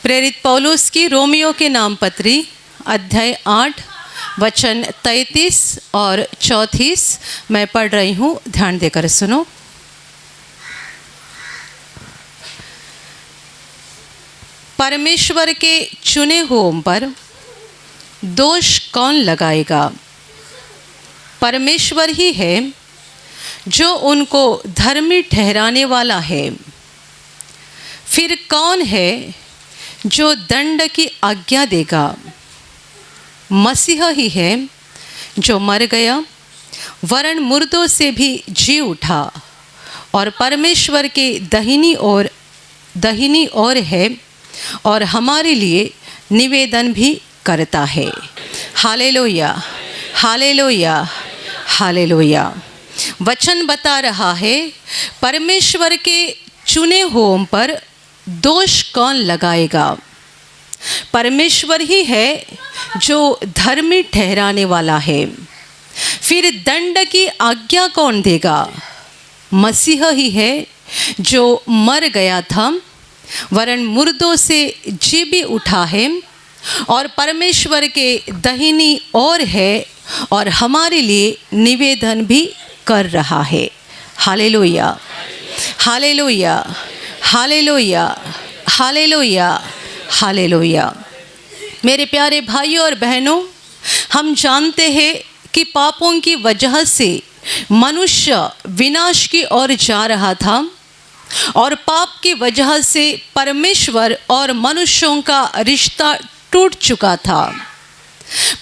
प्रेरित पौलुस की रोमियो के नाम पत्री अध्याय 8 वचन 33 और 34 मैं पढ़ रही हूँ, ध्यान देकर सुनो। परमेश्वर के चुने हुओं पर दोष कौन लगाएगा? परमेश्वर ही है जो उनको धर्मी ठहराने वाला है। फिर कौन है जो दंड की आज्ञा देगा? मसीह ही है जो मर गया, वरन मुर्दों से भी जी उठा और परमेश्वर के दाहिनी ओर है और हमारे लिए निवेदन भी करता है। Hallelujah, hallelujah, hallelujah. वचन बता रहा है परमेश्वर के चुने हुओं पर दोष कौन लगाएगा? परमेश्वर ही है जो धर्मी ठहराने वाला है। फिर दंड की आज्ञा कौन देगा? मसीह ही है जो मर गया था, वरन मुर्दों से जी भी उठा है और परमेश्वर के दाहिनी ओर है और हमारे लिए निवेदन भी कर रहा है। Hallelujah, hallelujah, hallelujah, hallelujah, hallelujah. मेरे प्यारे भाइयों और बहनों, हम जानते हैं कि पापों की वजह से मनुष्य विनाश की ओर जा रहा था और पाप की वजह से परमेश्वर और मनुष्यों का रिश्ता टूट चुका था।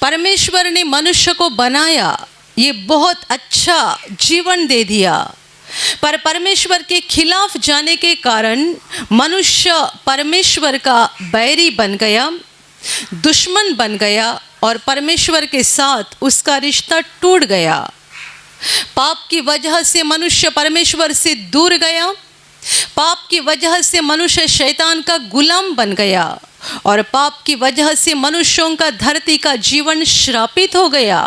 परमेश्वर ने मनुष्य को बनाया, ये बहुत अच्छा जीवन दे दिया, पर परमेश्वर के खिलाफ जाने के कारण मनुष्य परमेश्वर का बैरी बन गया, दुश्मन बन गया और परमेश्वर के साथ उसका रिश्ता टूट गया। पाप की वजह से मनुष्य परमेश्वर से दूर गया, पाप की वजह से मनुष्य शैतान का गुलाम बन गया और पाप की वजह से मनुष्यों का धरती का जीवन श्रापित हो गया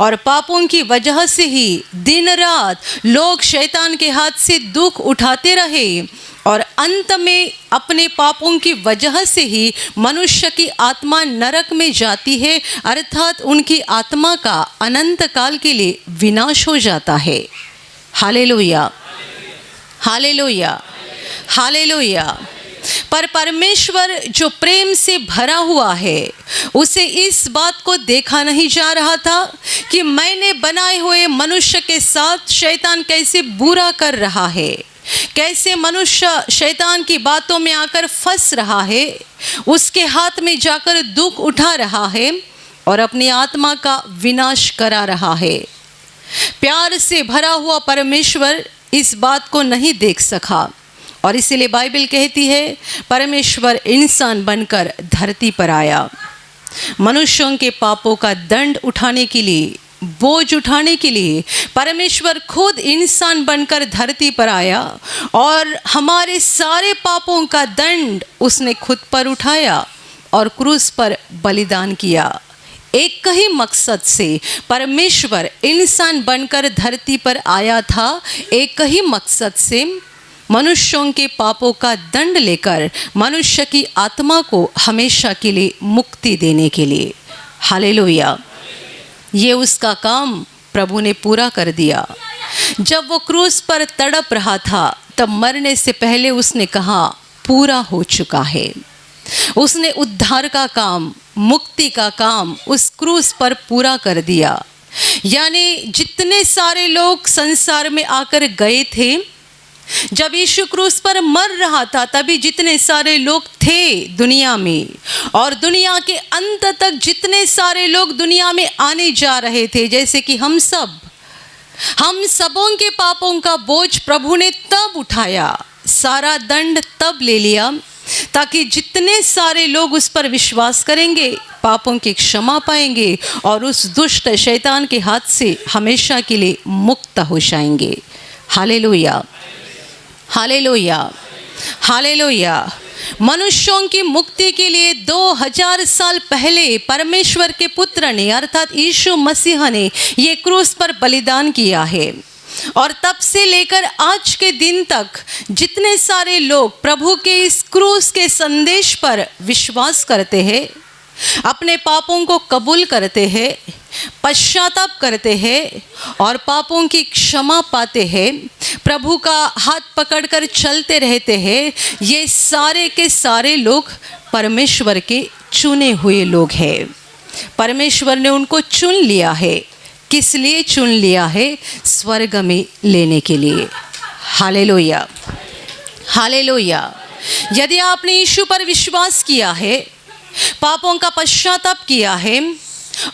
और पापों की वजह से ही दिन रात लोग शैतान के हाथ से दुख उठाते रहे और अंत में अपने पापों की वजह से ही मनुष्य की आत्मा नरक में जाती है, अर्थात उनकी आत्मा का अनंत काल के लिए विनाश हो जाता है। Hallelujah, hallelujah, hallelujah. पर परमेश्वर जो प्रेम से भरा हुआ है, उसे इस बात को देखा नहीं जा रहा था कि मैंने बनाए हुए मनुष्य के साथ शैतान कैसे बुरा कर रहा है, कैसे मनुष्य शैतान की बातों में आकर फंस रहा है, उसके हाथ में जाकर दुख उठा रहा है और अपनी आत्मा का विनाश करा रहा है। प्यार से भरा हुआ परमेश्वर इस बात को नहीं देख सका और इसीलिए बाइबल कहती है परमेश्वर इंसान बनकर धरती पर आया, मनुष्यों के पापों का दंड उठाने के लिए, बोझ उठाने के लिए परमेश्वर खुद इंसान बनकर धरती पर आया और हमारे सारे पापों का दंड उसने खुद पर उठाया और क्रूस पर बलिदान किया। एक ही मकसद से परमेश्वर इंसान बनकर धरती पर आया था, एक ही मकसद से मनुष्यों के पापों का दंड लेकर मनुष्य की आत्मा को हमेशा के लिए मुक्ति देने के लिए। हालेलुया। ये उसका काम प्रभु ने पूरा कर दिया। जब वो क्रूस पर तड़प रहा था तब मरने से पहले उसने कहा पूरा हो चुका है। उसने उद्धार का काम, मुक्ति का काम उस क्रूस पर पूरा कर दिया। यानी जितने सारे लोग संसार में आकर गए थे, जब यीशु क्रूस पर मर रहा था तभी जितने सारे लोग थे दुनिया में, और दुनिया के अंत तक जितने सारे लोग दुनिया में आने जा रहे थे, जैसे कि हम सबों के पापों का बोझ प्रभु ने तब उठाया, सारा दंड तब ले लिया ताकि जितने सारे लोग उस पर विश्वास करेंगे पापों की क्षमा पाएंगे और उस दुष्ट शैतान के हाथ से हमेशा के लिए मुक्त हो जाएंगे। Hallelujah, hallelujah, hallelujah. मनुष्यों की मुक्ति के लिए 2000 साल पहले परमेश्वर के पुत्र ने अर्थात यीशु मसीह ने ये क्रूस पर बलिदान किया है। और तब से लेकर आज के दिन तक जितने सारे लोग प्रभु के इस क्रूस के संदेश पर विश्वास करते हैं, अपने पापों को कबूल करते हैं, पश्चाताप करते हैं और पापों की क्षमा पाते हैं, प्रभु का हाथ पकड़कर चलते रहते हैं, ये सारे के सारे लोग परमेश्वर के चुने हुए लोग हैं। परमेश्वर ने उनको चुन लिया है। किस लिए चुन लिया है? स्वर्ग में लेने के लिए। Hallelujah, hallelujah. यदि आपने यीशु पर विश्वास किया है, पापों का पश्चाताप किया है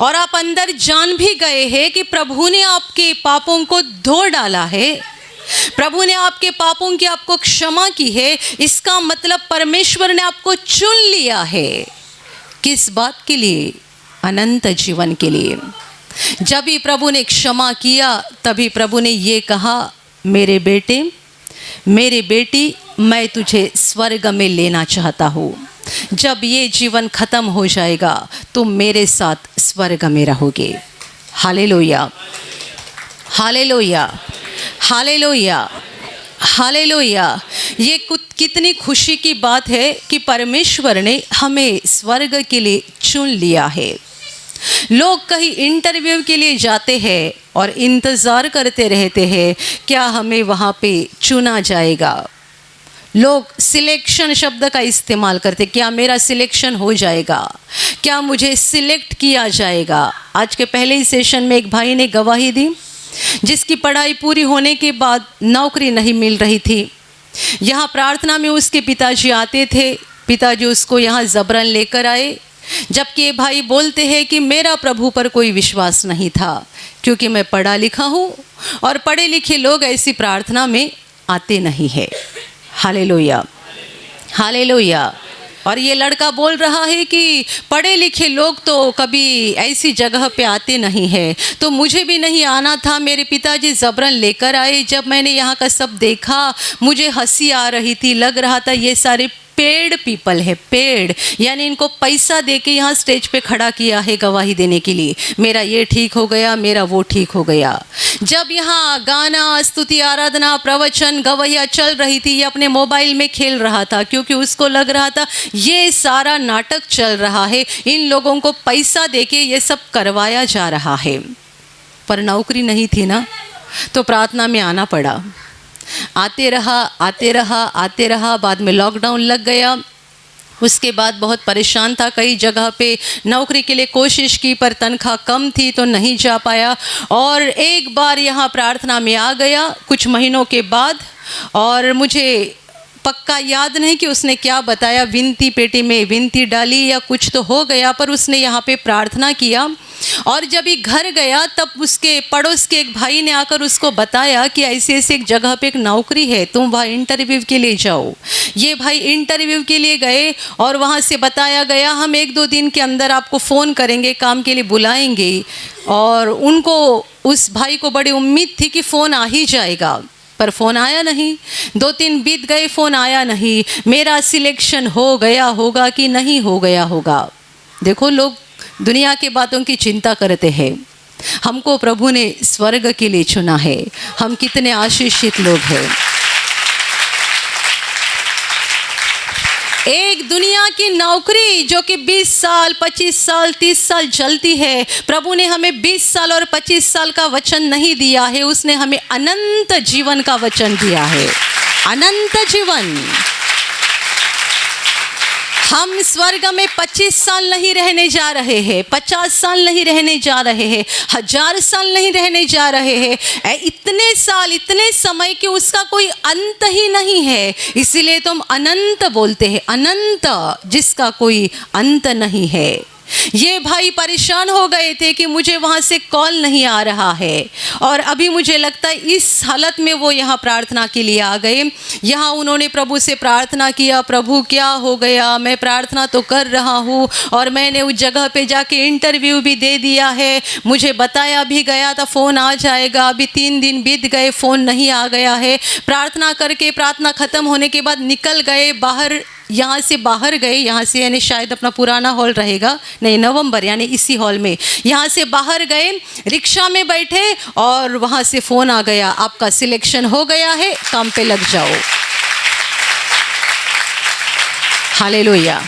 और आप अंदर जान भी गए हैं कि प्रभु ने आपके पापों को धो डाला है, प्रभु ने आपके पापों की आपको क्षमा की है, इसका मतलब परमेश्वर ने आपको चुन लिया है। किस बात के लिए? अनंत जीवन के लिए। जब भी प्रभु ने क्षमा किया तभी प्रभु ने ये कहा, मेरे बेटे, मेरी बेटी, मैं तुझे स्वर्ग में लेना चाहता हूँ। जब ये जीवन खत्म हो जाएगा तुम मेरे साथ स्वर्ग में रहोगे। Hallelujah, hallelujah, hallelujah, hallelujah. ये कितनी खुशी की बात है कि परमेश्वर ने हमें स्वर्ग के लिए चुन लिया है। लोग कहीं इंटरव्यू के लिए जाते हैं और इंतज़ार करते रहते हैं क्या हमें वहाँ पे चुना जाएगा। लोग सिलेक्शन शब्द का इस्तेमाल करते, क्या मेरा सिलेक्शन हो जाएगा, क्या मुझे सिलेक्ट किया जाएगा। आज के पहले ही सेशन में एक भाई ने गवाही दी जिसकी पढ़ाई पूरी होने के बाद नौकरी नहीं मिल रही थी। यहाँ प्रार्थना में उसके पिताजी आते थे, पिताजी उसको यहाँ ज़बरन लेकर आए, जबकि ये भाई बोलते हैं कि मेरा प्रभु पर कोई विश्वास नहीं था क्योंकि मैं पढ़ा लिखा हूँ और पढ़े लिखे लोग ऐसी प्रार्थना में आते नहीं है। Hallelujah, hallelujah. और ये लड़का बोल रहा है कि पढ़े लिखे लोग तो कभी ऐसी जगह पे आते नहीं है, तो मुझे भी नहीं आना था, मेरे पिताजी ज़बरन लेकर आए। जब मैंने यहाँ का सब देखा मुझे हंसी आ रही थी, लग रहा था ये सारे पेड पीपल है, पेड, यानी इनको पैसा दे के यहाँ स्टेज पे खड़ा किया है गवाही देने के लिए, मेरा ये ठीक हो गया, मेरा वो ठीक हो गया। जब यहाँ गाना, स्तुति, आराधना, प्रवचन, गवाहियाँ चल रही थी, ये अपने मोबाइल में खेल रहा था क्योंकि उसको लग रहा था ये सारा नाटक चल रहा है, इन लोगों को पैसा दे के ये सब करवाया जा रहा है। पर नौकरी नहीं थी ना, तो प्रार्थना में आना पड़ा। आते रहा, आते रहा, आते रहा। बाद में लॉकडाउन लग गया। उसके बाद बहुत परेशान था, कई जगह पे नौकरी के लिए कोशिश की पर तनख्वाह कम थी तो नहीं जा पाया। और एक बार यहाँ प्रार्थना में आ गया कुछ महीनों के बाद, और मुझे पक्का याद नहीं कि उसने क्या बताया, विनती पेटी में विनती डाली या कुछ तो हो गया, पर उसने यहाँ पे प्रार्थना किया। और जब ये घर गया तब उसके पड़ोस के एक भाई ने आकर उसको बताया कि ऐसी ऐसी एक जगह पे एक नौकरी है, तुम वहाँ इंटरव्यू के लिए जाओ। ये भाई इंटरव्यू के लिए गए और वहाँ से बताया गया हम 1-2 दिन के अंदर आपको फ़ोन करेंगे, काम के लिए बुलाएंगे। और उनको, उस भाई को बड़ी उम्मीद थी कि फ़ोन आ ही जाएगा, पर फ़ोन आया नहीं। 2-3 बीत गए, फ़ोन आया नहीं। मेरा सिलेक्शन हो गया होगा कि नहीं हो गया होगा। देखो, लोग दुनिया की बातों की चिंता करते हैं, हमको प्रभु ने स्वर्ग के लिए चुना है। हम कितने आशीषित लोग हैं। एक दुनिया की नौकरी जो कि 20 साल, 25 साल, 30 साल चलती है, प्रभु ने हमें 20 साल और 25 साल का वचन नहीं दिया है, उसने हमें अनंत जीवन का वचन दिया है। अनंत जीवन। हम स्वर्ग में 25 साल नहीं रहने जा रहे हैं, 50 साल नहीं रहने जा रहे हैं, 1000 साल नहीं रहने जा रहे हैं। इतने साल, इतने समय कि उसका कोई अंत ही नहीं है, इसीलिए तो हम अनंत बोलते हैं। अनंत, जिसका कोई अंत नहीं है। ये भाई परेशान हो गए थे कि मुझे वहाँ से कॉल नहीं आ रहा है, और अभी मुझे लगता है इस हालत में वो यहाँ प्रार्थना के लिए आ गए। यहाँ उन्होंने प्रभु से प्रार्थना किया, प्रभु क्या हो गया, मैं प्रार्थना तो कर रहा हूँ और मैंने उस जगह पे जाके इंटरव्यू भी दे दिया है, मुझे बताया भी गया था फ़ोन आ जाएगा, अभी 3 दिन बीत गए, फ़ोन नहीं आ गया है। प्रार्थना करके, प्रार्थना ख़त्म होने के बाद निकल गए बाहर यहाँ से बाहर गए, यहाँ से यानी शायद अपना पुराना हॉल रहेगा, नहीं नवंबर यानी इसी हॉल में, यहाँ से बाहर गए, रिक्शा में बैठे और वहाँ से फ़ोन आ गया, आपका सिलेक्शन हो गया है, काम पे लग जाओ। हालेलुया।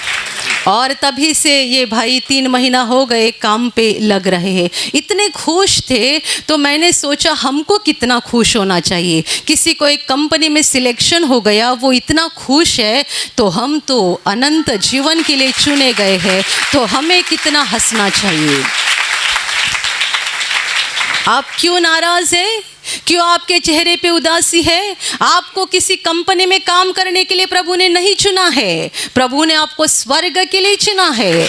और तभी से ये भाई 3 महीना हो गए काम पे लग रहे हैं, इतने खुश थे। तो मैंने सोचा हमको कितना खुश होना चाहिए। किसी को एक कंपनी में सिलेक्शन हो गया, वो इतना खुश है, तो हम तो अनंत जीवन के लिए चुने गए हैं, तो हमें कितना हंसना चाहिए। आप क्यों नाराज़ हैं? क्यों आपके चेहरे पे उदासी है? आपको किसी कंपनी में काम करने के लिए प्रभु ने नहीं चुना है, प्रभु ने आपको स्वर्ग के लिए चुना है,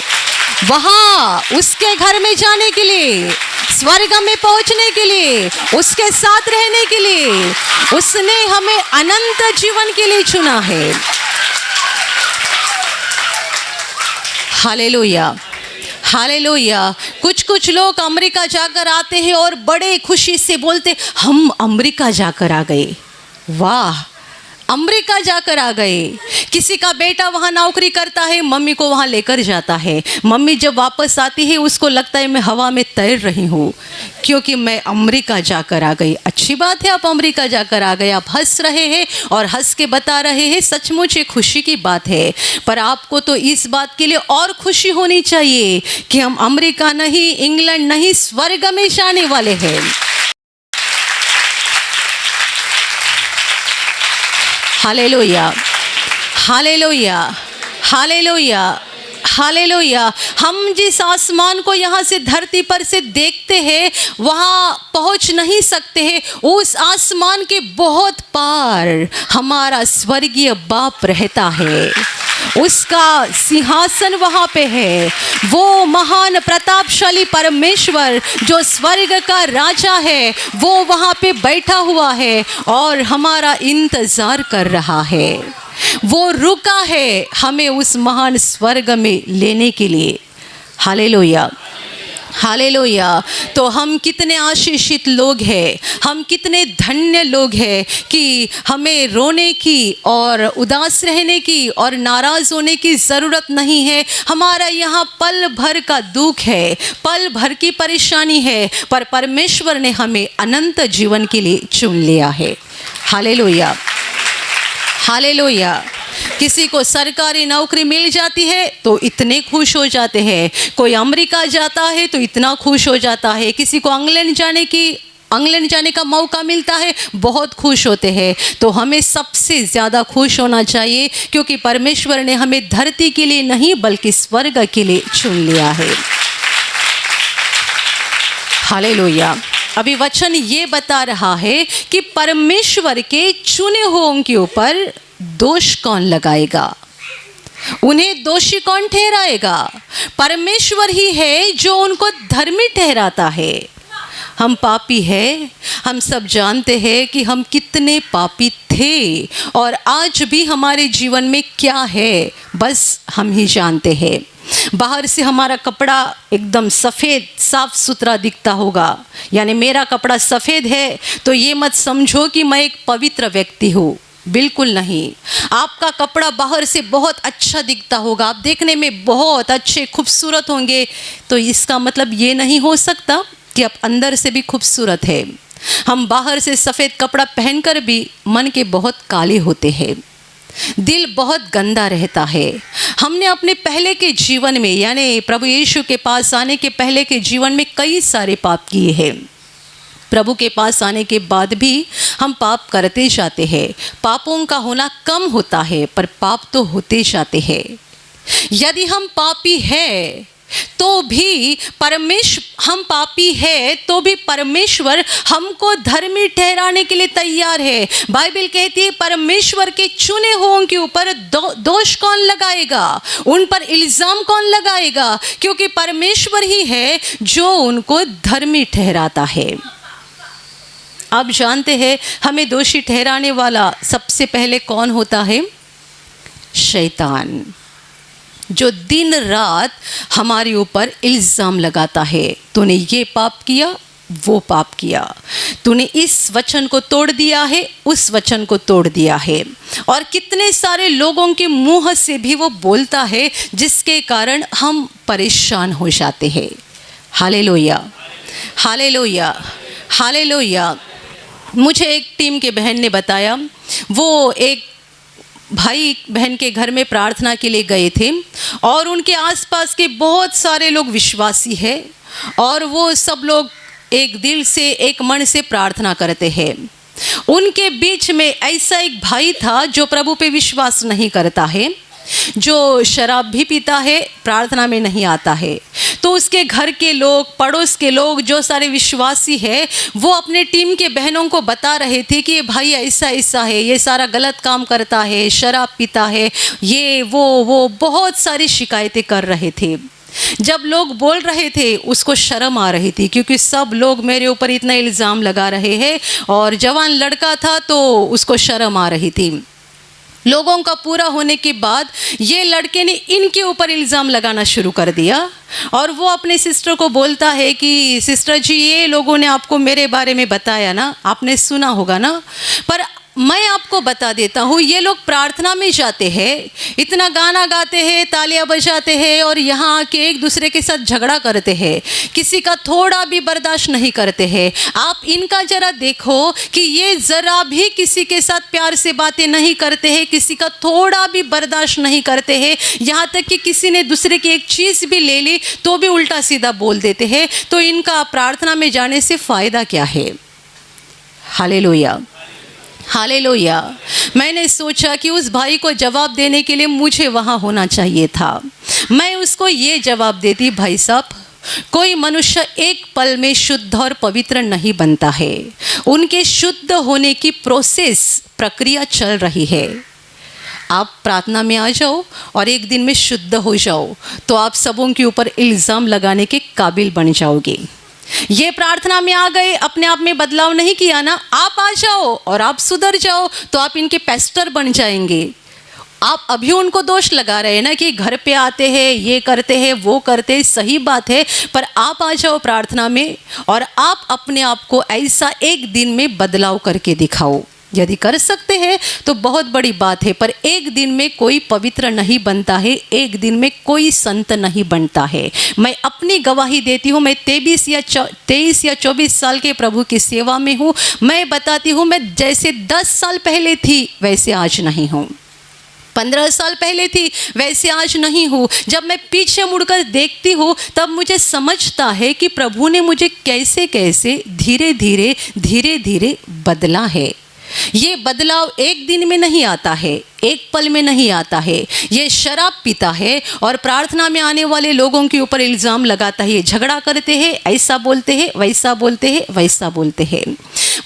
वहाँ उसके घर में जाने के लिए, स्वर्ग में पहुँचने के लिए, उसके साथ रहने के लिए। उसने हमें अनंत जीवन के लिए चुना है। Hallelujah, hallelujah. कुछ लोग अमेरिका जाकर आते हैं और बड़े खुशी से बोलते हम अमेरिका जाकर आ गए। वाह, अमेरिका जाकर आ गए। किसी का बेटा वहाँ नौकरी करता है, मम्मी को वहाँ लेकर जाता है। मम्मी जब वापस आती है उसको लगता है मैं हवा में तैर रही हूँ, क्योंकि मैं अमेरिका जाकर आ गई। अच्छी बात है, आप अमेरिका जाकर आ गए, आप हंस रहे हैं और हंस के बता रहे हैं, सचमुच एक खुशी की बात है। पर आपको तो इस बात के लिए और खुशी होनी चाहिए कि हम अमेरिका नहीं, इंग्लैंड नहीं, स्वर्ग में जाने वाले हैं। Hallelujah, hallelujah, hallelujah, hallelujah. हम जिस आसमान को यहाँ से धरती पर से देखते हैं वहाँ पहुँच नहीं सकते हैं। उस आसमान के बहुत पार हमारा स्वर्गीय बाप रहता है, उसका सिंहासन वहाँ पे है। वो महान प्रतापशाली परमेश्वर जो स्वर्ग का राजा है, वो वहाँ पे बैठा हुआ है और हमारा इंतज़ार कर रहा है। वो रुका है हमें उस महान स्वर्ग में लेने के लिए। Hallelujah, hallelujah. तो हम कितने आशीषित लोग हैं, हम कितने धन्य लोग हैं कि हमें रोने की और उदास रहने की और नाराज़ होने की ज़रूरत नहीं है। हमारा यहाँ पल भर का दुख है, पल भर की परेशानी है, पर परमेश्वर ने हमें अनंत जीवन के लिए चुन लिया है। Hallelujah, hallelujah. किसी को सरकारी नौकरी मिल जाती है तो इतने खुश हो जाते हैं, कोई अमेरिका जाता है तो इतना खुश हो जाता है, किसी को इंग्लैंड जाने का मौका मिलता है, बहुत खुश होते हैं। तो हमें सबसे ज़्यादा खुश होना चाहिए, क्योंकि परमेश्वर ने हमें धरती के लिए नहीं बल्कि स्वर्ग के लिए चुन लिया है। हालेलुया। अभी वचन ये बता रहा है कि परमेश्वर के चुने हुओं के ऊपर दोष कौन लगाएगा, उन्हें दोषी कौन ठहराएगा? परमेश्वर ही है जो उनको धर्मी ठहराता है। हम पापी हैं, हम सब जानते हैं कि हम कितने पापी थे और आज भी हमारे जीवन में क्या है बस हम ही जानते हैं। बाहर से हमारा कपड़ा एकदम सफ़ेद साफ सुथरा दिखता होगा, यानी मेरा कपड़ा सफ़ेद है तो ये मत समझो कि मैं एक पवित्र व्यक्ति हूँ, बिल्कुल नहीं। आपका कपड़ा बाहर से बहुत अच्छा दिखता होगा, आप देखने में बहुत अच्छे खूबसूरत होंगे, तो इसका मतलब ये नहीं हो सकता कि आप अंदर से भी खूबसूरत है। हम बाहर से सफ़ेद कपड़ा पहनकर भी मन के बहुत काले होते हैं, दिल बहुत गंदा रहता है। हमने अपने पहले के जीवन में, यानी प्रभु यीशु के पास आने के पहले के जीवन में कई सारे पाप किए हैं। प्रभु के पास आने के बाद भी हम पाप करते जाते हैं। पापों का होना कम होता है पर पाप तो होते जाते हैं। यदि हम पापी हैं तो भी हम पापी है तो भी परमेश्वर हमको धर्मी ठहराने के लिए तैयार है। बाइबल कहती है परमेश्वर के चुने हुओं के ऊपर दोष कौन लगाएगा, उन पर इल्ज़ाम कौन लगाएगा, क्योंकि परमेश्वर ही है जो उनको धर्मी ठहराता है। आप जानते हैं हमें दोषी ठहराने वाला सबसे पहले कौन होता है? शैतान, जो दिन रात हमारे ऊपर इल्ज़ाम लगाता है, तूने ये पाप किया, वो पाप किया, तूने इस वचन को तोड़ दिया है, उस वचन को तोड़ दिया है। और कितने सारे लोगों के मुंह से भी वो बोलता है जिसके कारण हम परेशान हो जाते हैं। Hallelujah, hallelujah, hallelujah. मुझे एक टीम के बहन ने बताया, वो एक भाई बहन के घर में प्रार्थना के लिए गए थे और उनके आसपास के बहुत सारे लोग विश्वासी हैं और वो सब लोग एक दिल से, एक मन से प्रार्थना करते हैं। उनके बीच में ऐसा एक भाई था जो प्रभु पे विश्वास नहीं करता है, जो शराब भी पीता है, प्रार्थना में नहीं आता है। तो उसके घर के लोग, पड़ोस के लोग, जो सारे विश्वासी है, वो अपने टीम के बहनों को बता रहे थे कि ये भाई ऐसा ऐसा है, ये सारा गलत काम करता है, शराब पीता है, ये वो बहुत सारी शिकायतें कर रहे थे। जब लोग बोल रहे थे उसको शर्म आ रही थी, क्योंकि सब लोग मेरे ऊपर इतना इल्ज़ाम लगा रहे हैं, और जवान लड़का था तो उसको शर्म आ रही थी। लोगों का पूरा होने के बाद ये लड़के ने इनके ऊपर इल्ज़ाम लगाना शुरू कर दिया और वो अपने सिस्टर को बोलता है कि सिस्टर जी, ये लोगों ने आपको मेरे बारे में बताया ना, आपने सुना होगा ना, पर मैं आपको बता देता हूँ, ये लोग प्रार्थना में जाते हैं, इतना गाना गाते हैं, तालियां बजाते हैं और यहाँ आके एक दूसरे के साथ झगड़ा करते हैं, किसी का थोड़ा भी बर्दाश्त नहीं करते हैं। आप इनका ज़रा देखो कि ये ज़रा भी किसी के साथ प्यार से बातें नहीं करते हैं, किसी का थोड़ा भी बर्दाश्त नहीं करते हैं, यहाँ तक कि किसी ने दूसरे की एक चीज़ भी ले ली तो भी उल्टा सीधा बोल देते हैं। तो इनका प्रार्थना में जाने से फ़ायदा क्या है? Hallelujah, hallelujah. मैंने सोचा कि उस भाई को जवाब देने के लिए मुझे वहाँ होना चाहिए था। मैं उसको ये जवाब देती, भाई साहब, कोई मनुष्य एक पल में शुद्ध और पवित्र नहीं बनता है, उनके शुद्ध होने की प्रोसेस, प्रक्रिया चल रही है। आप प्रार्थना में आ जाओ और एक दिन में शुद्ध हो जाओ तो आप सबों के ऊपर इल्ज़ाम लगाने के काबिल बन जाओगे। ये प्रार्थना में आ गए, अपने आप में बदलाव नहीं किया ना, आप आ जाओ और आप सुधर जाओ तो आप इनके पेस्टर बन जाएंगे। आप अभी उनको दोष लगा रहे हैं ना कि घर पे आते हैं, ये करते हैं, वो करते हैं, सही बात है, पर आप आ जाओ प्रार्थना में और आप अपने आप को ऐसा एक दिन में बदलाव करके दिखाओ। यदि कर सकते हैं तो बहुत बड़ी बात है, पर एक दिन में कोई पवित्र नहीं बनता है, एक दिन में कोई संत नहीं बनता है। मैं अपनी गवाही देती हूँ, मैं 23 या 24 साल के प्रभु की सेवा में हूँ। मैं बताती हूँ, मैं जैसे 10 साल पहले थी वैसे आज नहीं हूँ, 15 साल पहले थी वैसे आज नहीं हूँ। जब मैं पीछे मुड़कर देखती हूँ तब मुझे समझता है कि प्रभु ने मुझे कैसे कैसे धीरे धीरे बदला है। ये बदलाव एक दिन में नहीं आता है, एक पल में नहीं आता है। ये शराब पीता है और प्रार्थना में आने वाले लोगों के ऊपर इल्ज़ाम लगाता है, झगड़ा करते हैं, ऐसा बोलते हैं, वैसा बोलते हैं, वैसा बोलते हैं।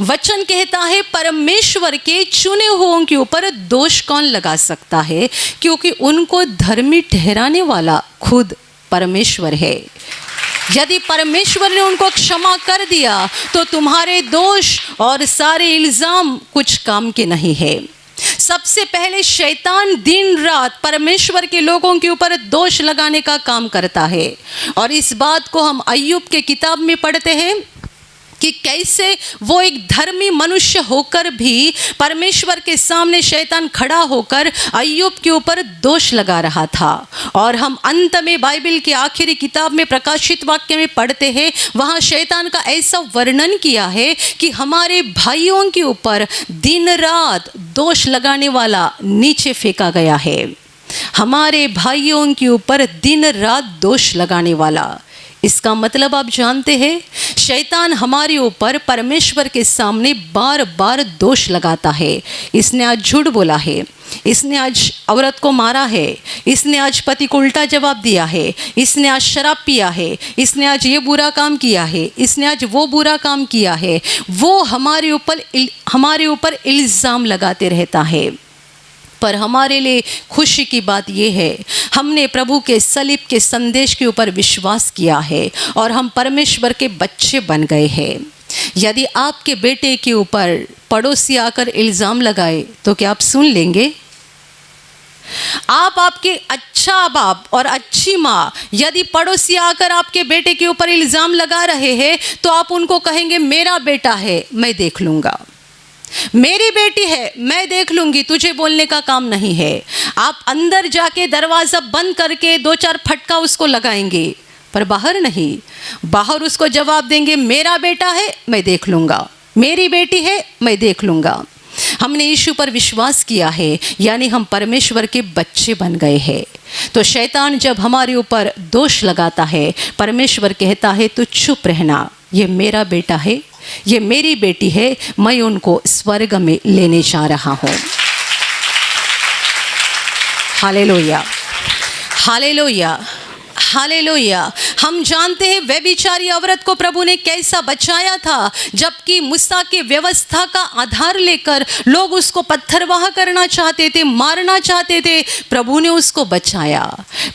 वचन कहता है परमेश्वर के चुने हुओं के ऊपर दोष कौन लगा सकता है, क्योंकि उनको धर्मी ठहराने वाला खुद परमेश्वर है। यदि परमेश्वर ने उनको क्षमा कर दिया तो तुम्हारे दोष और सारे इल्ज़ाम कुछ काम के नहीं है। सबसे पहले शैतान दिन रात परमेश्वर के लोगों के ऊपर दोष लगाने का काम करता है, और इस बात को हम अय्यूब के किताब में पढ़ते हैं कि कैसे वो एक धर्मी मनुष्य होकर भी परमेश्वर के सामने शैतान खड़ा होकर अय्यूब के ऊपर दोष लगा रहा था। और हम अंत में बाइबल की आखिरी किताब में प्रकाशित वाक्य में पढ़ते हैं, वहाँ शैतान का ऐसा वर्णन किया है कि हमारे भाइयों के ऊपर दिन रात दोष लगाने वाला नीचे फेंका गया है। हमारे भाइयों के ऊपर दिन रात दोष लगाने वाला, इसका मतलब आप जानते हैं, शैतान हमारे ऊपर परमेश्वर के सामने बार बार दोष लगाता है। इसने आज झूठ बोला है, इसने आज औरत को मारा है, इसने आज पति को उल्टा जवाब दिया है, इसने आज शराब पिया है, इसने आज ये बुरा काम किया है, इसने आज वो बुरा काम किया है। वो हमारे ऊपर इल्ज़ाम लगाते रहता है। पर हमारे लिए खुशी की बात यह है, हमने प्रभु के सलीब के संदेश के ऊपर विश्वास किया है और हम परमेश्वर के बच्चे बन गए हैं। यदि आपके बेटे के ऊपर पड़ोसी आकर इल्ज़ाम लगाए तो क्या आप सुन लेंगे? आप आपके अच्छा बाप और अच्छी माँ, यदि पड़ोसी आकर आपके बेटे के ऊपर इल्ज़ाम लगा रहे हैं तो आप उनको कहेंगे मेरा बेटा है, मैं देख लूँगा, मेरी बेटी है, मैं देख लूँगी, तुझे बोलने का काम नहीं है। आप अंदर जाके दरवाज़ा बंद करके 2-4 फटका उसको लगाएंगे, पर बाहर नहीं। बाहर उसको जवाब देंगे मेरा बेटा है, मैं देख लूँगा, मेरी बेटी है, मैं देख लूँगा। हमने यीशु पर विश्वास किया है, यानी हम परमेश्वर के बच्चे बन गए हैं। तो शैतान जब हमारे ऊपर दोष लगाता है, परमेश्वर कहता है तू चुप रहना, ये मेरा बेटा है, ये मेरी बेटी है, मैं उनको स्वर्ग में लेने जा रहा हूँ। Hallelujah, hallelujah, hallelujah. हम जानते हैं व्यभिचारी औरत को प्रभु ने कैसा बचाया था, जबकि मूसा के व्यवस्था का आधार लेकर लोग उसको पत्थरवाह करना चाहते थे, मारना चाहते थे, प्रभु ने उसको बचाया।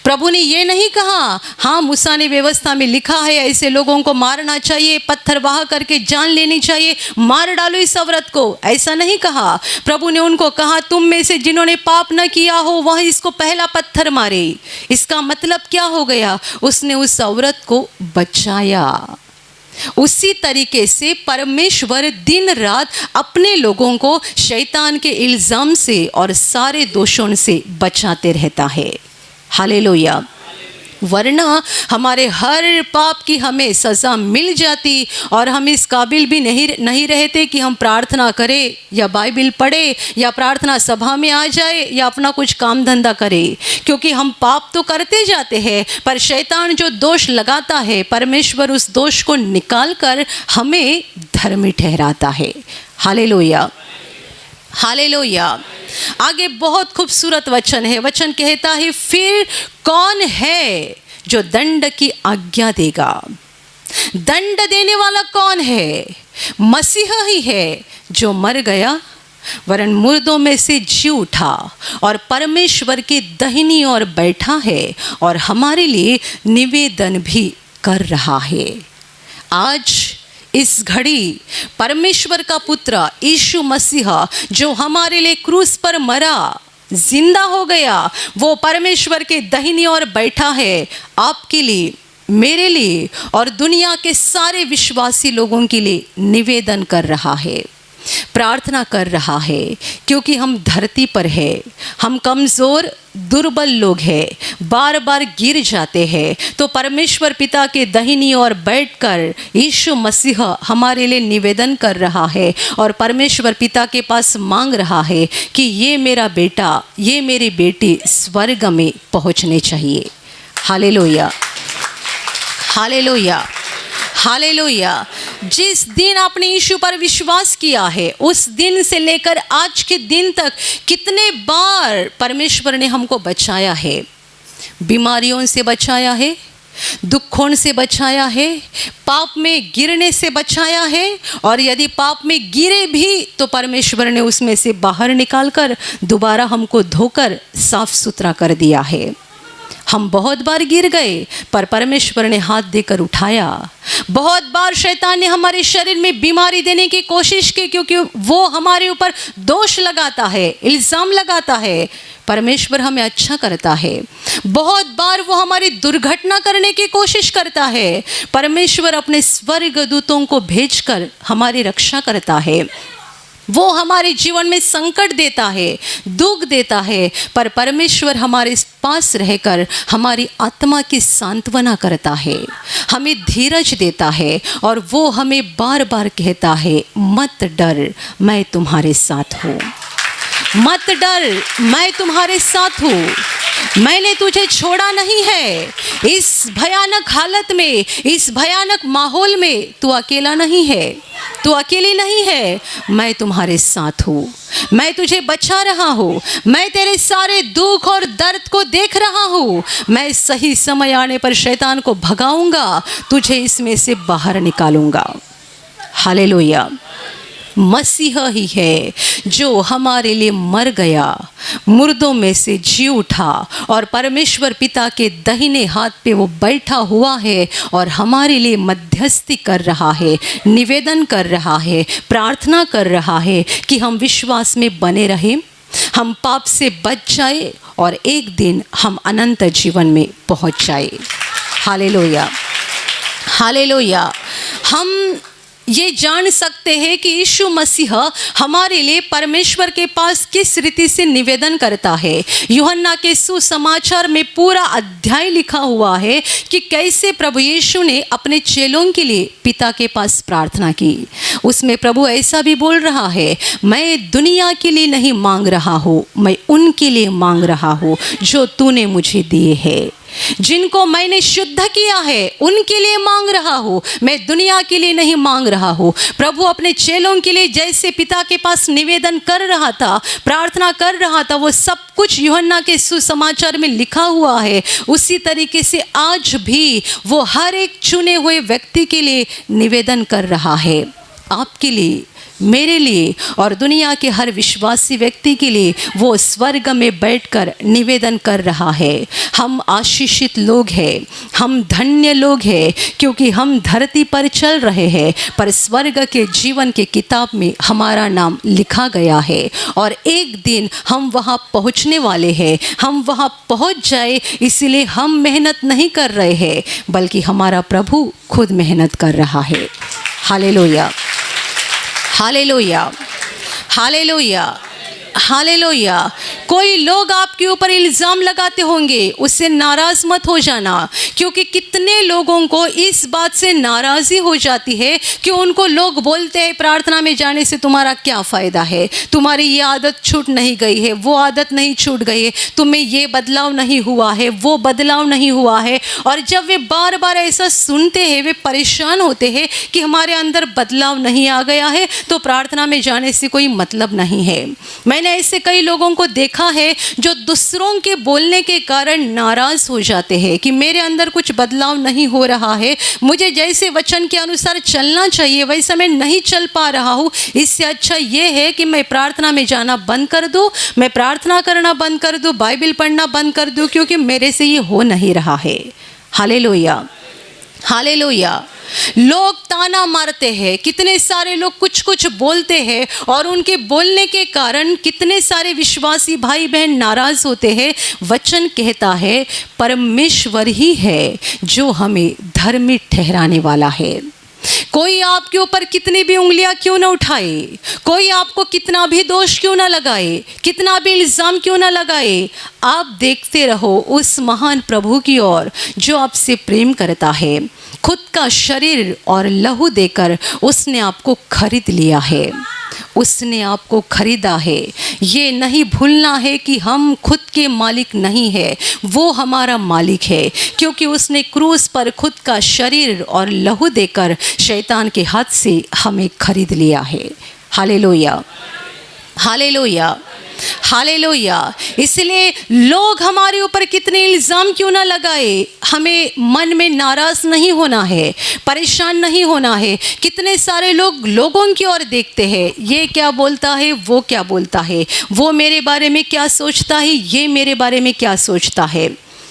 प्रभु ने ये नहीं कहा हाँ मूसा ने व्यवस्था में लिखा है ऐसे लोगों को मारना चाहिए, पत्थरवाह करके जान लेनी चाहिए, मार डालो इस औरत को, ऐसा नहीं कहा। प्रभु ने उनको कहा तुम में से जिन्होंने पाप न किया हो वह इसको पहला पत्थर मारे। इसका मतलब क्या हो गया? उसने उस औरत को बचाया। उसी तरीके से परमेश्वर दिन रात अपने लोगों को शैतान के इल्जाम से और सारे दोषों से बचाते रहता है। हालेलुया। वरना हमारे हर पाप की हमें सज़ा मिल जाती और हम इस काबिल भी नहीं रहते कि हम प्रार्थना करें या बाइबल पढ़े या प्रार्थना सभा में आ जाए या अपना कुछ काम धंधा करें, क्योंकि हम पाप तो करते जाते हैं, पर शैतान जो दोष लगाता है परमेश्वर उस दोष को निकाल कर हमें धर्मी ठहराता है। Hallelujah, hallelujah. आगे बहुत खूबसूरत वचन है। वचन कहता है फिर कौन है जो दंड की आज्ञा देगा? दंड देने वाला कौन है? मसीह ही है जो मर गया वरन मुर्दों में से जी उठा और परमेश्वर की दाहिनी ओर बैठा है और हमारे लिए निवेदन भी कर रहा है। आज इस घड़ी परमेश्वर का पुत्र यीशु मसीह जो हमारे लिए क्रूस पर मरा, जिंदा हो गया, वो परमेश्वर के दाहिनी ओर बैठा है, आपके लिए, मेरे लिए और दुनिया के सारे विश्वासी लोगों के लिए निवेदन कर रहा है, प्रार्थना कर रहा है, क्योंकि हम धरती पर है, हम कमज़ोर दुर्बल लोग हैं, बार बार गिर जाते हैं। तो परमेश्वर पिता के दाहिनी ओर बैठकर यीशु मसीह हमारे लिए निवेदन कर रहा है और परमेश्वर पिता के पास मांग रहा है कि ये मेरा बेटा, ये मेरी बेटी स्वर्ग में पहुंचने चाहिए। Hallelujah, hallelujah, hallelujah. जिस दिन आपने यीशु पर विश्वास किया है उस दिन से लेकर आज के दिन तक कितने बार परमेश्वर ने हमको बचाया है। बीमारियों से बचाया है, दुखों से बचाया है, पाप में गिरने से बचाया है, और यदि पाप में गिरे भी तो परमेश्वर ने उसमें से बाहर निकालकर दोबारा हमको धोकर साफ सुथरा कर दिया है। हम बहुत बार गिर गए पर परमेश्वर ने हाथ देकर उठाया। बहुत बार शैतान ने हमारे शरीर में बीमारी देने की कोशिश की, क्योंकि वो हमारे ऊपर दोष लगाता है, इल्ज़ाम लगाता है। परमेश्वर हमें अच्छा करता है। बहुत बार वो हमारी दुर्घटना करने की कोशिश करता है, परमेश्वर अपने स्वर्गदूतों को भेजकर हमारी रक्षा करता है। वो हमारे जीवन में संकट देता है, दुख देता है, पर परमेश्वर हमारे पास रहकर हमारी आत्मा की सांत्वना करता है, हमें धीरज देता है और वो हमें बार बार कहता है मत डर, मैं तुम्हारे साथ हूँ, मत डर, मैं तुम्हारे साथ हूँ, मैंने तुझे छोड़ा नहीं है। इस भयानक हालत में, इस भयानक माहौल में तू अकेला नहीं है, तू अकेली नहीं है, मैं तुम्हारे साथ हूँ, मैं तुझे बचा रहा हूँ, मैं तेरे सारे दुख और दर्द को देख रहा हूँ, मैं सही समय आने पर शैतान को भगाऊंगा, तुझे इसमें से बाहर निकालूंगा। हालेलुया। मसीह ही है जो हमारे लिए मर गया, मुर्दों में से जी उठा और परमेश्वर पिता के दाहिने हाथ पे वो बैठा हुआ है और हमारे लिए मध्यस्थी कर रहा है, निवेदन कर रहा है, प्रार्थना कर रहा है कि हम विश्वास में बने रहें, हम पाप से बच जाए और एक दिन हम अनंत जीवन में पहुंच जाए। Hallelujah, hallelujah. हम ये जान सकते हैं कि यीशु मसीह हमारे लिए परमेश्वर के पास किस रीति से निवेदन करता है। यूहन्ना के सुसमाचार में पूरा अध्याय लिखा हुआ है कि कैसे प्रभु यीशु ने अपने चेलों के लिए पिता के पास प्रार्थना की। उसमें प्रभु ऐसा भी बोल रहा है, मैं दुनिया के लिए नहीं मांग रहा हूँ, मैं उनके लिए मांग रहा हूँ जो तूने मुझे दिए हैं। जिनको मैंने शुद्ध किया है उनके लिए मांग रहा हूँ, मैं दुनिया के लिए नहीं मांग रहा हूँ। प्रभु अपने चेलों के लिए जैसे पिता के पास निवेदन कर रहा था, प्रार्थना कर रहा था, वो सब कुछ यूहन्ना के सुसमाचार में लिखा हुआ है। उसी तरीके से आज भी वो हर एक चुने हुए व्यक्ति के लिए निवेदन कर रहा है, आपके लिए, मेरे लिए और दुनिया के हर विश्वासी व्यक्ति के लिए वो स्वर्ग में बैठकर निवेदन कर रहा है। हम आशीषित लोग हैं, हम धन्य लोग हैं, क्योंकि हम धरती पर चल रहे हैं पर स्वर्ग के जीवन के किताब में हमारा नाम लिखा गया है और एक दिन हम वहाँ पहुँचने वाले हैं। हम वहाँ पहुँच जाए इसलिए हम मेहनत नहीं कर रहे हैं, बल्कि हमारा प्रभु खुद मेहनत कर रहा है। Hallelujah, hallelujah, hallelujah, hallelujah. कोई लोग आपके ऊपर इल्ज़ाम लगाते होंगे, उससे नाराज़ मत हो जाना, क्योंकि कितने लोगों को इस बात से नाराज़ी हो जाती है कि उनको लोग बोलते हैं प्रार्थना में जाने से तुम्हारा क्या फ़ायदा है, तुम्हारी ये आदत छूट नहीं गई है, वो आदत नहीं छूट गई है, तुम्हें ये बदलाव नहीं हुआ है, वो बदलाव नहीं हुआ है। और जब वे बार बार ऐसा सुनते हैं वे परेशान होते हैं कि हमारे अंदर बदलाव नहीं आ गया है तो प्रार्थना में जाने से कोई मतलब नहीं है। मैंने ऐसे कई लोगों को देखा है जो दूसरों के बोलने के कारण नाराज हो जाते हैं कि मेरे अंदर कुछ बदलाव नहीं हो रहा है, मुझे जैसे वचन के अनुसार चलना चाहिए वैसा मैं नहीं चल पा रहा हूँ। इससे अच्छा ये है कि मैं प्रार्थना में जाना बंद कर दूँ, मैं प्रार्थना करना बंद कर दूँ, बाइबल पढ़ना बंद कर दूँ, क्योंकि मेरे से ये हो नहीं रहा है। Hallelujah, hallelujah. लोग ताना मारते हैं, कितने सारे लोग कुछ कुछ बोलते हैं और उनके बोलने के कारण कितने सारे विश्वासी भाई बहन नाराज होते हैं। वचन कहता है परमेश्वर ही है जो हमें धर्मी ठहराने वाला है। कोई आपके ऊपर कितनी भी उंगलियां क्यों ना उठाए, कोई आपको कितना भी दोष क्यों ना लगाए, कितना भी इल्ज़ाम क्यों ना लगाए, आप देखते रहो उस महान प्रभु की ओर जो आपसे प्रेम करता है। खुद का शरीर और लहू देकर उसने आपको खरीद लिया है, उसने आपको खरीदा है। ये नहीं भूलना है कि हम खुद के मालिक नहीं है, वो हमारा मालिक है, क्योंकि उसने क्रूस पर खुद का शरीर और लहू देकर शैतान के हाथ से हमें खरीद लिया है। Hallelujah, hallelujah, hallelujah. इसलिए लोग हमारे ऊपर कितने इल्ज़ाम क्यों ना लगाए, हमें मन में नाराज़ नहीं होना है, परेशान नहीं होना है। कितने सारे लोग लोगों की ओर देखते हैं, ये क्या बोलता है, वो क्या बोलता है, वो मेरे बारे में क्या सोचता है, ये मेरे बारे में क्या सोचता है।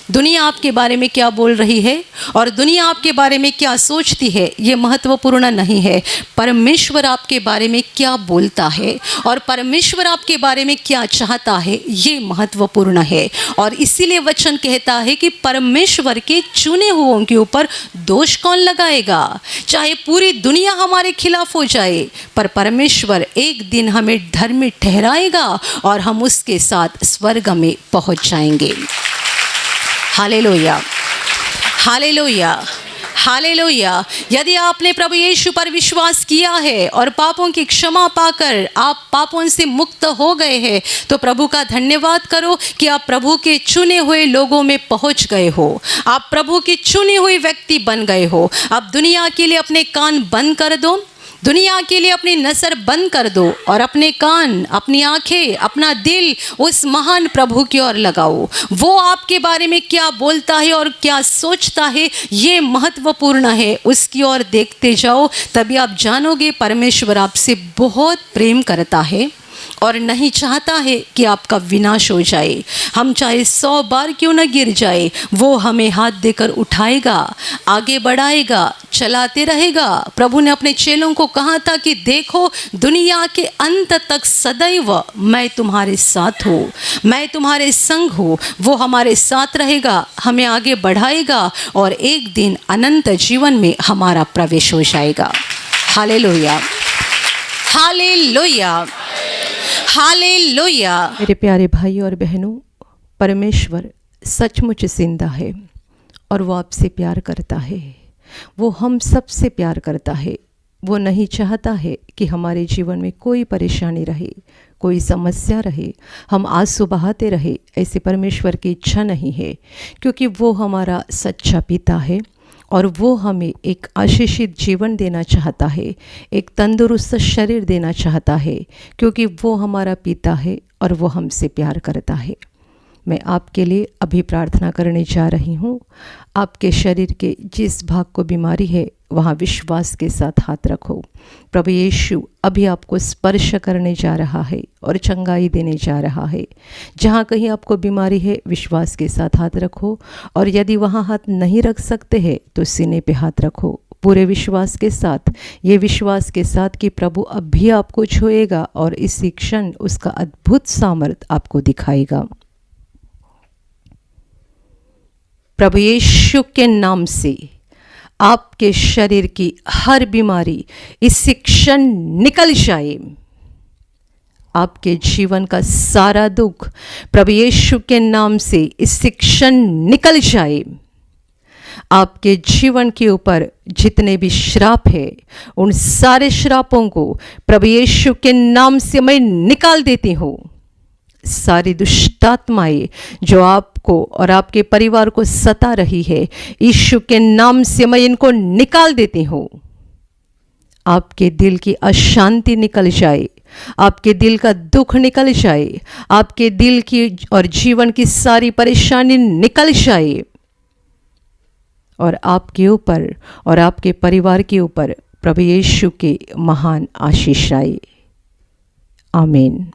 दुनिया आपके बारे में क्या बोल रही है और दुनिया आपके बारे में क्या सोचती है ये महत्वपूर्ण नहीं है। परमेश्वर आपके बारे में क्या बोलता है और परमेश्वर आपके बारे में क्या चाहता है ये महत्वपूर्ण है। और इसीलिए वचन कहता है कि परमेश्वर के चुने हुओं के ऊपर दोष कौन लगाएगा। चाहे पूरी दुनिया हमारे खिलाफ हो जाए पर परमेश्वर एक दिन हमें धर्मी ठहराएगा और हम उसके साथ स्वर्ग में पहुंच जाएंगे। Hallelujah, hallelujah, hallelujah. यदि आपने प्रभु यीशु पर विश्वास किया है और पापों की क्षमा पाकर आप पापों से मुक्त हो गए हैं तो प्रभु का धन्यवाद करो कि आप प्रभु के चुने हुए लोगों में पहुंच गए हो, आप प्रभु की चुनी हुई व्यक्ति बन गए हो। अब दुनिया के लिए अपने कान बंद कर दो, दुनिया के लिए अपनी नज़र बंद कर दो और अपने कान, अपनी आंखें, अपना दिल उस महान प्रभु की ओर लगाओ। वो आपके बारे में क्या बोलता है और क्या सोचता है ये महत्वपूर्ण है, उसकी ओर देखते जाओ। तभी आप जानोगे परमेश्वर आपसे बहुत प्रेम करता है और नहीं चाहता है कि आपका विनाश हो जाए। हम चाहे 100 बार क्यों न गिर जाए, वो हमें हाथ देकर उठाएगा, आगे बढ़ाएगा, चलाते रहेगा। प्रभु ने अपने चेलों को कहा था कि देखो, दुनिया के अंत तक सदैव मैं तुम्हारे साथ हूँ, मैं तुम्हारे संग हूँ। वो हमारे साथ रहेगा, हमें आगे बढ़ाएगा और एक दिन अनंत जीवन में हमारा प्रवेश हो जाएगा। Hallelujah, hallelujah, hallelujah. मेरे प्यारे भाई और बहनों, परमेश्वर सचमुच जिंदा है और वो आपसे प्यार करता है। वो हम सब से प्यार करता है। वो नहीं चाहता है कि हमारे जीवन में कोई परेशानी रहे, कोई समस्या रहे, हम आंसू बहाते रहे। ऐसी परमेश्वर की इच्छा नहीं है, क्योंकि वो हमारा सच्चा पिता है और वो हमें एक आशीषित जीवन देना चाहता है, एक तंदुरुस्त शरीर देना चाहता है, क्योंकि वो हमारा पिता है और वो हमसे प्यार करता है। मैं आपके लिए अभी प्रार्थना करने जा रही हूँ। आपके शरीर के जिस भाग को बीमारी है वहाँ विश्वास के साथ हाथ रखो। प्रभु यीशु अभी आपको स्पर्श करने जा रहा है और चंगाई देने जा रहा है। जहाँ कहीं आपको बीमारी है, विश्वास के साथ हाथ रखो, और यदि वहाँ हाथ नहीं रख सकते हैं तो सीने पे हाथ रखो पूरे विश्वास के साथ। ये विश्वास के साथ कि प्रभु अब भी आपको छुएगा और इसी क्षण उसका अद्भुत सामर्थ आपको दिखाएगा। प्रभु यीशु के नाम से आपके शरीर की हर बीमारी इसी क्षण निकल जाए। आपके जीवन का सारा दुख प्रभु यीशु के नाम से इसी क्षण निकल जाए। आपके जीवन के ऊपर जितने भी श्राप है, उन सारे श्रापों को प्रभु यीशु के नाम से मैं निकाल देती हूँ। सारी दुष्टात्माएं जो आपको और आपके परिवार को सता रही है, यीशु के नाम से मैं इनको निकाल देती हूँ। आपके दिल की अशांति निकल जाए, आपके दिल का दुख निकल जाए, आपके दिल की और जीवन की सारी परेशानी निकल जाए और आपके ऊपर और आपके परिवार के ऊपर प्रभु यीशु के महान आशीष आए। आमीन।